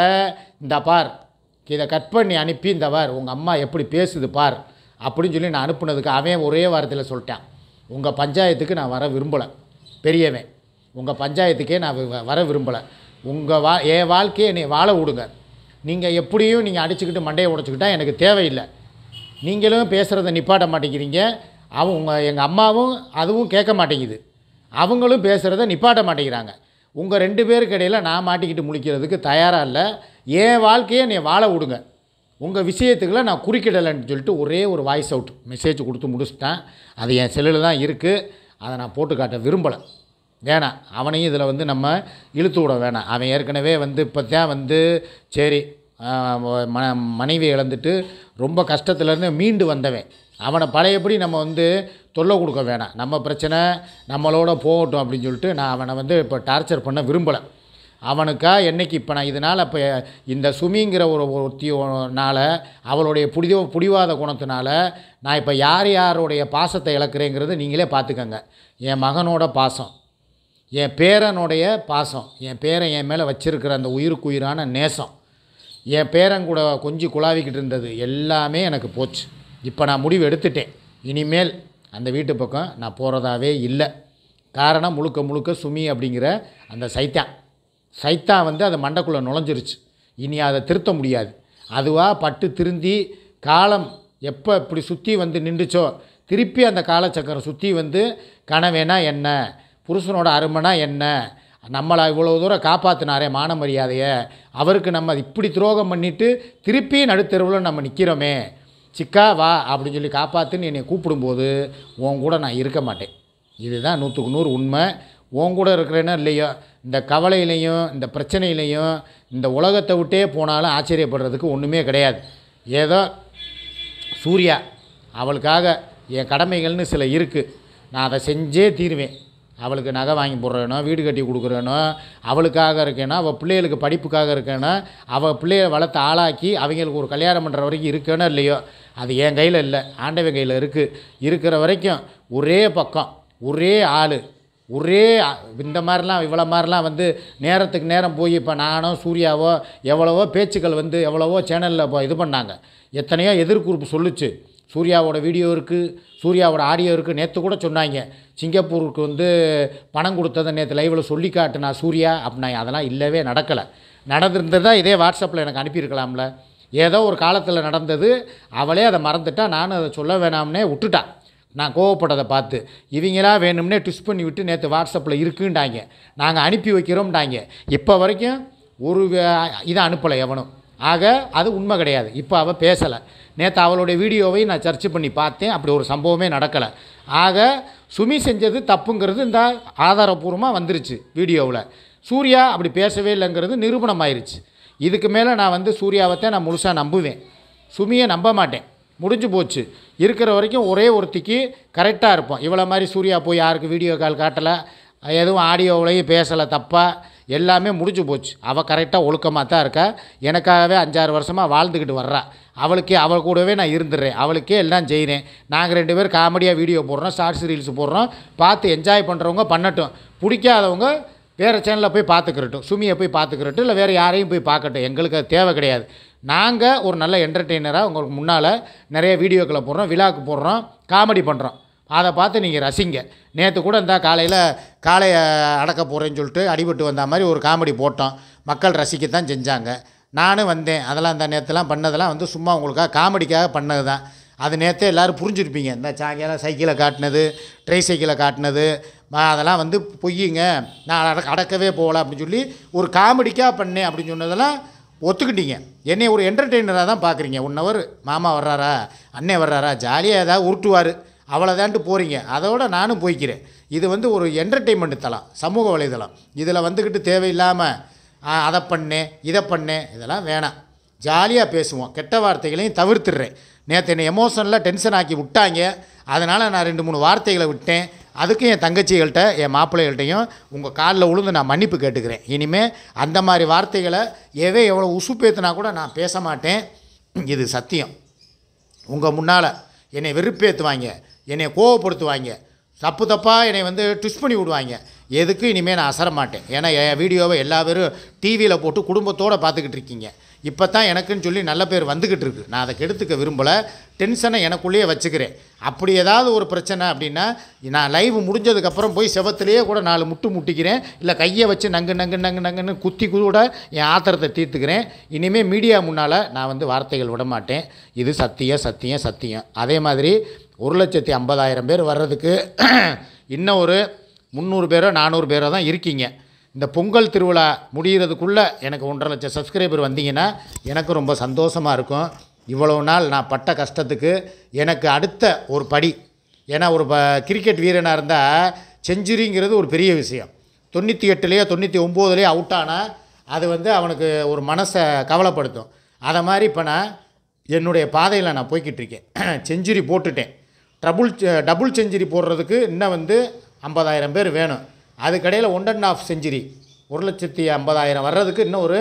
இந்த பார், இதை கட் பண்ணி அனுப்பி இந்த பார் உங்கள் அம்மா எப்படி பேசுது பார் அப்படின்னு சொல்லி நான் அனுப்புனதுக்கு அவன் ஒரே வாரத்தில் சொல்லிட்டான், உங்கள் பஞ்சாயத்துக்கு நான் வர விரும்பலை, பெரியவன் உங்கள் பஞ்சாயத்துக்கே நான் வர விரும்பலை, என் வாழ்க்கையை என்னை வாழ விடுங்க, நீங்கள் எப்படியும் நீங்கள் அடிச்சுக்கிட்டு மண்டையை உடச்சிக்கிட்டா எனக்கு தேவையில்லை, நீங்களும் பேசுகிறத நிப்பாட்ட மாட்டேங்கிறீங்க, எங்கள் அம்மாவும் அதுவும் கேட்க மாட்டேங்குது, அவங்களும் பேசுகிறத நிப்பாட்ட மாட்டேங்கிறாங்க, உங்கள் 2 பேருக்கு இடையில் நான் மாட்டிக்கிட்டு முழிக்கிறதுக்கு தயாராக இல்லை, என் வாழ்க்கையை நீ வாழ விடுங்க, உங்கள் விஷயத்துக்குள்ள நான் குறுக்கிடலைன்னு சொல்லிட்டு ஒரே ஒரு வாய்ஸ் அவுட் மெசேஜ் கொடுத்து முடிச்சிட்டேன். அது என் செல்லில் தான் இருக்குது, அதை நான் போட்டு காட்ட விரும்பலை. வேணாம், அவனையும் இதில் நம்ம இழுத்து விட வேணாம். அவன் ஏற்கனவே இப்போ தான் சரி மனைவி இழந்துட்டு ரொம்ப கஷ்டத்துலேருந்து மீண்டு வந்தவன், அவனை பழையபடி நம்ம தொல்லை கொடுக்க வேணாம், நம்ம பிரச்சனை நம்மளோட போகட்டும் அப்படின்னு சொல்லிட்டு நான் அவனை இப்போ டார்ச்சர் பண்ண விரும்பலை. அவனுக்கா என்னைக்கு இப்போ நான் இதனால் இப்போ இந்த சுமிங்கிற ஒருத்தினால, அவளுடைய புடிவாத குணத்தினால நான் இப்போ யாருடைய பாசத்தை இழக்கிறேங்கிறது நீங்களே பார்த்துக்கங்க. என் மகனோட பாசம், என் பேரனுடைய பாசம், என் பேரன் என் மேலே வச்சிருக்கிற அந்த உயிருக்குயிரான நேசம், என் பேரன் கூட கொஞ்சம் குழாவிக்கிட்டு இருந்தது எல்லாமே எனக்கு போச்சு. இப்போ நான் முடிவு எடுத்துட்டேன், இனிமேல் அந்த வீட்டு பக்கம் நான் போகிறதாவே இல்லை. காரணம் முழுக்க சுமி அப்படிங்கிற அந்த சைத்தான் அது மண்டைக்குள்ளே நுழைஞ்சிருச்சு. இனி அதை திருத்த முடியாது. அதுவாக பட்டு திருந்தி காலம் எப்போ இப்படி சுற்றி நின்றுச்சோ, திருப்பி அந்த காலச்சக்கரம் சுற்றி கனவேனா என்ன, புருஷனோட அருமைனா என்ன, நம்மளை இவ்வளோ தூரம் காப்பாற்றினாரே மான மரியாதையை, அவருக்கு நம்ம இப்படி துரோகம் பண்ணிவிட்டு திருப்பி நடுத்தெருவில் நம்ம நிற்கிறோமே, சிக்கா வா அப்படின்னு சொல்லி காப்பாற்றுன்னு என்னை கூப்பிடும்போது உன் கூட நான் இருக்க மாட்டேன். இதுதான் 100க்கு 100 உண்மை. உன் கூட இருக்கிறேன்னா இல்லையோ, இந்த கவலையிலையும் இந்த பிரச்சனையிலையும் இந்த உலகத்தை விட்டே போனாலும் ஆச்சரியப்படுறதுக்கு ஒன்றுமே கிடையாது. ஏதோ சூர்யா அவளுக்காக என் கடமைகள்னு சில இருக்குது, நான் அதை செஞ்சே தீருவேன். அவளுக்கு நகை வாங்கி போடுறேனோ, வீடு கட்டி கொடுக்குறேனோ, அவளுக்காக இருக்கேனோ, அவள் பிள்ளைகளுக்கு படிப்புக்காக இருக்கேனோ, அவள் பிள்ளையை வளர்த்து ஆளாக்கி அவங்களுக்கு ஒரு கல்யாணம் பண்ணுற வரைக்கும் இருக்கேனோ இல்லையோ, அது என் கையில் இல்லை, ஆண்டவன் கையில் இருக்குது. இருக்கிற வரைக்கும் ஒரே பக்கம், ஒரே ஆள், இந்த மாதிரிலாம் இவ்வளோ மாதிரிலாம் நேரத்துக்கு நேரம் போய் இப்போ நானோ சூர்யாவோ எவ்வளவோ பேச்சுக்கள் எவ்வளவோ சேனலில் இப்போ இது பண்ணாங்க, எத்தனையோ எதிர்குறிப்பு சொல்லுச்சு. சூர்யாவோட வீடியோ இருக்குது, சூர்யாவோட ஆடியோ இருக்குது. நேற்று கூட சொன்னாங்க சிங்கப்பூருக்கு பணம் கொடுத்ததை நேற்று லைவில் சொல்லி காட்டுனா சூர்யா அப்படின்னா, அதெல்லாம் இல்லவே நடக்கலை. நடந்திருந்ததான் இதே வாட்ஸ்அப்பில் எனக்கு அனுப்பியிருக்கலாம்ல. ஏதோ ஒரு காலத்தில் நடந்தது, அவளே அதை மறந்துட்டா, நானும் அதை சொல்ல வேணாம்னே விட்டுட்டான். நான் கோவப்பட்டதை பார்த்து இவங்களா வேணும்னே ட்விஸ்ட் பண்ணி விட்டு நேற்று வாட்ஸ்அப்பில் இருக்குன்ட்டாங்க, நாங்கள் அனுப்பி வைக்கிறோம்ட்டாங்க. இப்போ வரைக்கும் ஒரு இதை அனுப்பலை எவனும். ஆக அது உண்மை கிடையாது. இப்போ அவள் பேசலை. நேற்று அவளுடைய வீடியோவை நான் சர்ச் பண்ணி பார்த்தேன், அப்படி ஒரு சம்பவமே நடக்கலை. ஆக சுமி செஞ்சது தப்புங்கிறது இந்த ஆதாரபூர்வமாக வந்துருச்சு வீடியோவில். சூர்யா அப்படி பேசவே இல்லைங்கிறது நிரூபணம் ஆயிடுச்சு. இதுக்கு மேலே நான் சூர்யாவத்தை நான் முழுசாக நம்புவேன், சுமியை நம்ப மாட்டேன். முடிஞ்சு போச்சு. இருக்கிற வரைக்கும் ஒரே ஒருத்திக்கு கரெக்டாக இருப்போம். இவ்வளோ மாதிரி சூர்யா போய் யாருக்கு வீடியோ கால் காட்டலை, எதுவும் ஆடியோவிலையும் பேசலை தப்பாக, எல்லாமே முடிஞ்சு போச்சு. அவள் கரெக்டாக ஒழுக்கமாக தான் இருக்கா. எனக்காகவே 5-6 வருஷமாக வாழ்ந்துக்கிட்டு வர்றா. அவள் கூடவே நான் இருந்துடுறேன், அவளுக்கே எல்லாம் செய்கிறேன். நாங்கள் 2 பேர் காமெடியாக வீடியோ போடுறோம், ஷார்ட்ஸ் ரீல்ஸ் போடுறோம், பார்த்து என்ஜாய் பண்ணுறவங்க பண்ணட்டும், பிடிக்காதவங்க வேறு சேனலில் போய் பார்த்துக்கிறட்டும், சுமியை போய் பார்த்துக்கிறட்டும், இல்லை வேறு யாரையும் போய் பார்க்கட்டும். எங்களுக்கு அது தேவை கிடையாது. நாங்கள் ஒரு நல்ல என்டர்டெய்னராக உங்களுக்கு முன்னால் நிறைய வீடியோக்களை போடுறோம், விழாக்கு போடுறோம், காமெடி பண்ணுறோம். அதை பார்த்து நீங்கள் ரசிங்க. நேற்று கூட இருந்தால் காளையை அடக்க போகிறேன்னு சொல்லிட்டு அடிபட்டு வந்த மாதிரி ஒரு காமெடி போட்டோம். மக்கள் ரசிக்கத்தான் செஞ்சாங்க. நானும் வந்தேன். அதெல்லாம் அந்த நேற்றுலாம் பண்ணதெல்லாம் வந்து சும்மா உங்களுக்காக காமெடிக்காக பண்ணது தான். அது நேற்றே எல்லோரும் புரிஞ்சுருப்பீங்க. இந்த சாயங்காலம் சைக்கிளை காட்டினது, ட்ரை சைக்கிளை காட்டினது, அதெல்லாம் வந்து பொய்யுங்க, நான் அடக்கவே போகல அப்படின்னு சொல்லி ஒரு காமெடிக்காக பண்ணேன் அப்படின்னு சொன்னதெல்லாம் ஒத்துக்கிட்டீங்க. என்னை ஒரு என்டர்டெய்னராக தான் பார்க்குறீங்க. 1 ஹவர் மாமா வர்றாரா, அண்ணே வர்றாரா, ஜாலியாக ஏதாவது உருட்டுவார், அவ்வளோதான்ட்டு போகிறீங்க. அதோட நானும் போய்க்கிறேன். இது வந்து ஒரு என்டர்டெயின்மெண்ட் தளம், சமூக வலைதளம். இதில் வந்துக்கிட்டு தேவையில்லாமல் அதை பண்ணேன் இதை பண்ணேன் இதெல்லாம் வேணாம். ஜாலியாக பேசுவோம். கெட்ட வார்த்தைகளையும் தவிர்த்துடுறேன். நேற்று என்னை எமோஷனில் டென்ஷன் ஆக்கி விட்டாங்க. அதனால் நான் 2-3 வார்த்தைகளை விட்டேன். அதுக்கும் என் தங்கச்சிகள்கிட்ட என் மாப்பிள்ளைகள்கிட்டையும் உங்கள் காலில் விழுந்து நான் மன்னிப்பு கேட்டுக்கிறேன். இனிமேல் அந்த மாதிரி வார்த்தைகளை எவ்வளோ உசுப்பேற்றினா கூட நான் பேச மாட்டேன். இது சத்தியம். உங்கள் முன்னால் என்னை வெறுப்பேற்றுவாங்க, என்னை கோவப்படுத்துவாங்க, தப்பாக என்னை வந்து ட்விஸ்ட் பண்ணி விடுவாங்க. எதுக்கு இனிமேல் நான் அசர மாட்டேன். ஏன்னா என் வீடியோவை எல்லா பேரும் டிவியில் போட்டு குடும்பத்தோடு பார்த்துக்கிட்டு இருக்கீங்க. இப்போ தான் எனக்குன்னு சொல்லி நல்ல பேர் வந்துக்கிட்டு இருக்கு. நான் அதை கெடுத்துக்க விரும்பலை. டென்ஷனை எனக்குள்ளேயே வச்சுக்கிறேன். அப்படி ஏதாவது ஒரு பிரச்சனை அப்படின்னா நான் லைவ் முடிஞ்சதுக்கப்புறம் போய் செவத்துலேயே கூட 4 முட்டு முட்டிக்கிறேன். இல்லை கையை வச்சு நங்குன்னு குத்தி கூட என் ஆத்திரத்தை தீர்த்துக்கிறேன். இனிமேல் மீடியா முன்னால் நான் வந்து வார்த்தைகள் விட மாட்டேன். இது சத்தியம். அதே மாதிரி 1,50,000 பேர் வர்றதுக்கு இன்னும் ஒரு 300 பேரோ 400 பேரோ தான் இருக்கீங்க. இந்த பொங்கல் திருவிழா முடிகிறதுக்குள்ளே எனக்கு 1.5 லட்சம் சப்ஸ்கிரைபர் வந்தீங்கன்னா எனக்கு ரொம்ப சந்தோஷமாக இருக்கும். இவ்வளவு நாள் நான் பட்ட கஷ்டத்துக்கு எனக்கு அடுத்த ஒரு படி. ஏன்னா ஒரு கிரிக்கெட் வீரனாக இருந்தால் செஞ்சுரிங்கிறது ஒரு பெரிய விஷயம். 98லேயோ 99லேயோ அவுட் ஆனால் அது வந்து அவனுக்கு ஒரு மனசை கவலைப்படுத்தும். அதை மாதிரி இப்போ நான் என்னுடைய பாதையில் நான் போய்கிட்டு இருக்கேன். செஞ்சுரி போட்டுட்டேன். டபுள் செஞ்சுரி போடுறதுக்கு இன்னும் வந்து 50,000 பேர் வேணும். அதுக்கடையில் 1.5 செஞ்சுரி 1,50,000 வர்றதுக்கு இன்னும் ஒரு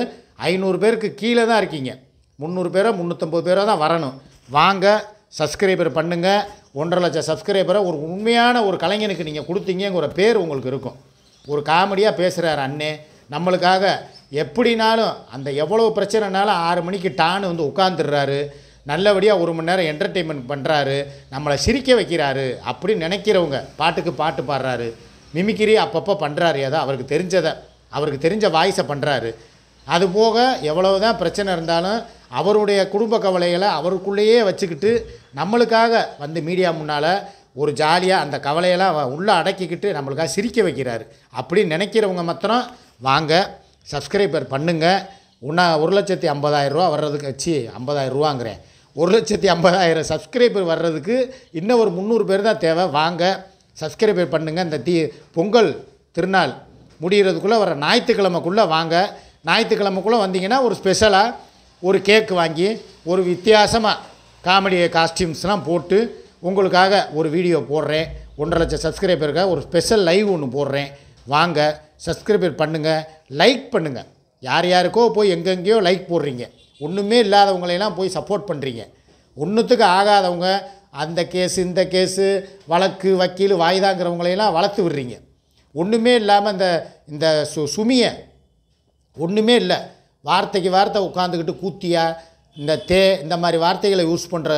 500 பேருக்கு கீழே தான் இருக்கீங்க. 300 பேரோ 350 பேரோ தான் வரணும். வாங்க, சப்ஸ்கிரைபர் பண்ணுங்கள். 1.5 லட்சம் சப்ஸ்கிரைபரை ஒரு உண்மையான ஒரு கலைஞனுக்கு நீங்கள் கொடுத்தீங்கிற பேர் உங்களுக்கு இருக்கும். ஒரு காமெடியாக பேசுகிறார் அண்ணே, நம்மளுக்காக எப்படினாலும் அந்த எவ்வளோ பிரச்சனைனாலும் 6 மணிக்கு டான்னு வந்து உட்காந்துடுறாரு. நல்லபடியாக 1 மணி நேரம் என்டர்டெயின்மெண்ட் பண்ணுறாரு, நம்மளை சிரிக்க வைக்கிறாரு அப்படின்னு நினைக்கிறவங்க. பாட்டுக்கு பாட்டு பாடுறாரு, மிமிக்கிரி அப்பப்போ பண்ணுறாரு, ஏதோ அவருக்கு தெரிஞ்ச வாய்ஸை பண்ணுறாரு. அதுபோக எவ்வளவு தான் பிரச்சனை இருந்தாலும் அவருடைய குடும்ப கவலைகளை அவருக்குள்ளேயே வச்சுக்கிட்டு நம்மளுக்காக வந்து மீடியா முன்னால் ஒரு ஜாலியாக அந்த கவலையெல்லாம் உள்ளே அடக்கிக்கிட்டு நம்மளுக்காக சிரிக்க வைக்கிறாரு. அப்படின்னு நினைக்கிறவங்க மாத்திரம் வாங்க, சப்ஸ்கிரைபர் பண்ணுங்கள். 1,50,000 ரூபா வர்றதுக்கு 50,000 ரூபாங்கிறேன். 1,50,000 சப்ஸ்கிரைபர் வர்றதுக்கு இன்னும் ஒரு 300 பேர் தான் தேவை. வாங்க, சப்ஸ்கிரைபர் பண்ணுங்கள். இந்த பொங்கல் திருநாள் முடிகிறதுக்குள்ளே வர ஞாயிற்றுக்கிழமைக்குள்ளே வாங்க. ஞாயிற்றுக்கிழமைக்குள்ளே வந்தீங்கன்னா ஒரு ஸ்பெஷலாக ஒரு கேக்கு வாங்கி ஒரு வித்தியாசமாக காமெடி காஸ்டியூம்ஸ்லாம் போட்டு உங்களுக்காக ஒரு வீடியோ போடுறேன். 1.5 லட்சம் சப்ஸ்கிரைபருக்காக ஒரு ஸ்பெஷல் லைவ் ஒன்று போடுறேன். வாங்க, சப்ஸ்கிரைபர் பண்ணுங்கள், லைக் பண்ணுங்கள். யாருக்கோ போய் எங்கெங்கேயோ லைக் போடுறீங்க. ஒன்றுமே இல்லாதவங்களையெல்லாம் போய் சப்போர்ட் பண்ணுறீங்க. ஒன்றுத்துக்கு ஆகாதவங்க அந்த கேஸு இந்த கேஸு வழக்கு வக்கீல் வாய்தாங்கிறவங்களையெல்லாம் வளர்த்து விடுறீங்க. ஒன்றுமே இல்லாமல் இந்த சுமியை ஒன்றுமே இல்லை, வார்த்தைக்கு வார்த்தை உட்காந்துக்கிட்டு கூத்தியா இந்த மாதிரி வார்த்தைகளை யூஸ் பண்ணுற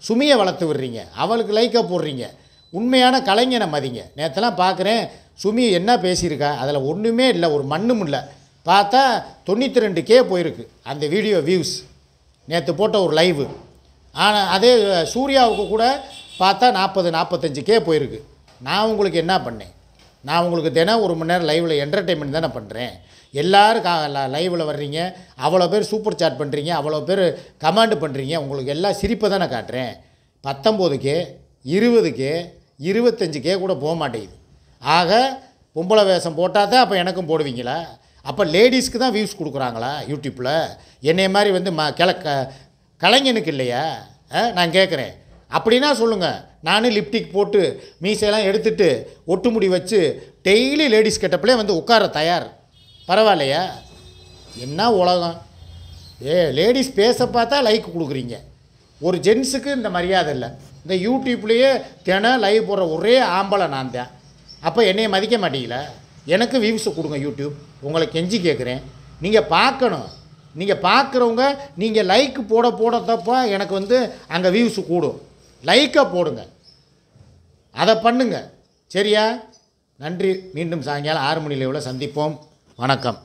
சுமியை வளர்த்து விடுறீங்க. அவளுக்கு லைக்கை போடுறீங்க. உண்மையான கலைஞனை மதிங்க. நேற்றெல்லாம் பார்க்குறேன், சுமி என்ன பேசியிருக்கா, அதில் ஒன்றுமே இல்லை, ஒரு மண்ணும் இல்லை. பார்த்தா 92K போயிருக்கு அந்த வீடியோ வியூஸ், நேற்று போட்ட ஒரு லைவு. ஆனால் அதே சூர்யாவுக்கு கூட பார்த்தா 40-45K போயிருக்கு. நான் உங்களுக்கு என்ன பண்ணேன்? நான் உங்களுக்கு தினம் 1 மணி நேரம் லைவில் என்டர்டெயின்மெண்ட் தானே பண்ணுறேன். எல்லோரும் லைவில் வர்றீங்க, அவ்வளோ பேர் சூப்பர் சாட் பண்ணுறீங்க, அவ்வளோ பேர் கமெண்ட் பண்ணுறீங்க. உங்களுக்கு எல்லாம் சிரிப்பை தானே காட்டுறேன். 19K 20K 25K கூட போக மாட்டேங்குது. ஆக பொம்பளை வேஷம் போட்டால் தான் அப்போ எனக்கும் போடுவீங்களா? அப்போ லேடிஸ்க்கு தான் வியூஸ் கொடுக்குறாங்களா யூடியூப்பில்? என்னைய மாதிரி வந்து கலைஞனுக்கு இல்லையா? நான் கேட்குறேன். அப்படின்னா சொல்லுங்கள். நானும் லிப்டிக் போட்டு மீசையெல்லாம் எடுத்துகிட்டு ஒட்டு முடி வச்சு டெய்லி லேடிஸ் கெட்டப்பிலே வந்து உட்கார தயார். பரவாயில்லையா? என்ன உலகம்! லேடிஸ் பேச பார்த்தா லைக் கொடுக்குறீங்க. ஒரு ஜென்ஸுக்கு இந்த மரியாதை இல்லை. இந்த யூடியூப்லேயே தினம் லைவ் போடுற ஒரே ஆம்பளை நான் தான். அப்போ என்னையை மதிக்க மாட்டீங்களா? எனக்கு வியூஸை கொடுங்க யூடியூப், உங்களை கெஞ்சி கேட்குறேன். நீங்கள் பார்க்கணும், நீங்கள் பார்க்குறவங்க நீங்கள் லைக் போட தப்பா எனக்கு வந்து அங்கே வியூஸு கூடும். லைக்கை போடுங்க, அதை பண்ணுங்க. சரியா? நன்றி. மீண்டும் சாயங்காலம் 6 மணி லைவ்ல சந்திப்போம். வணக்கம்.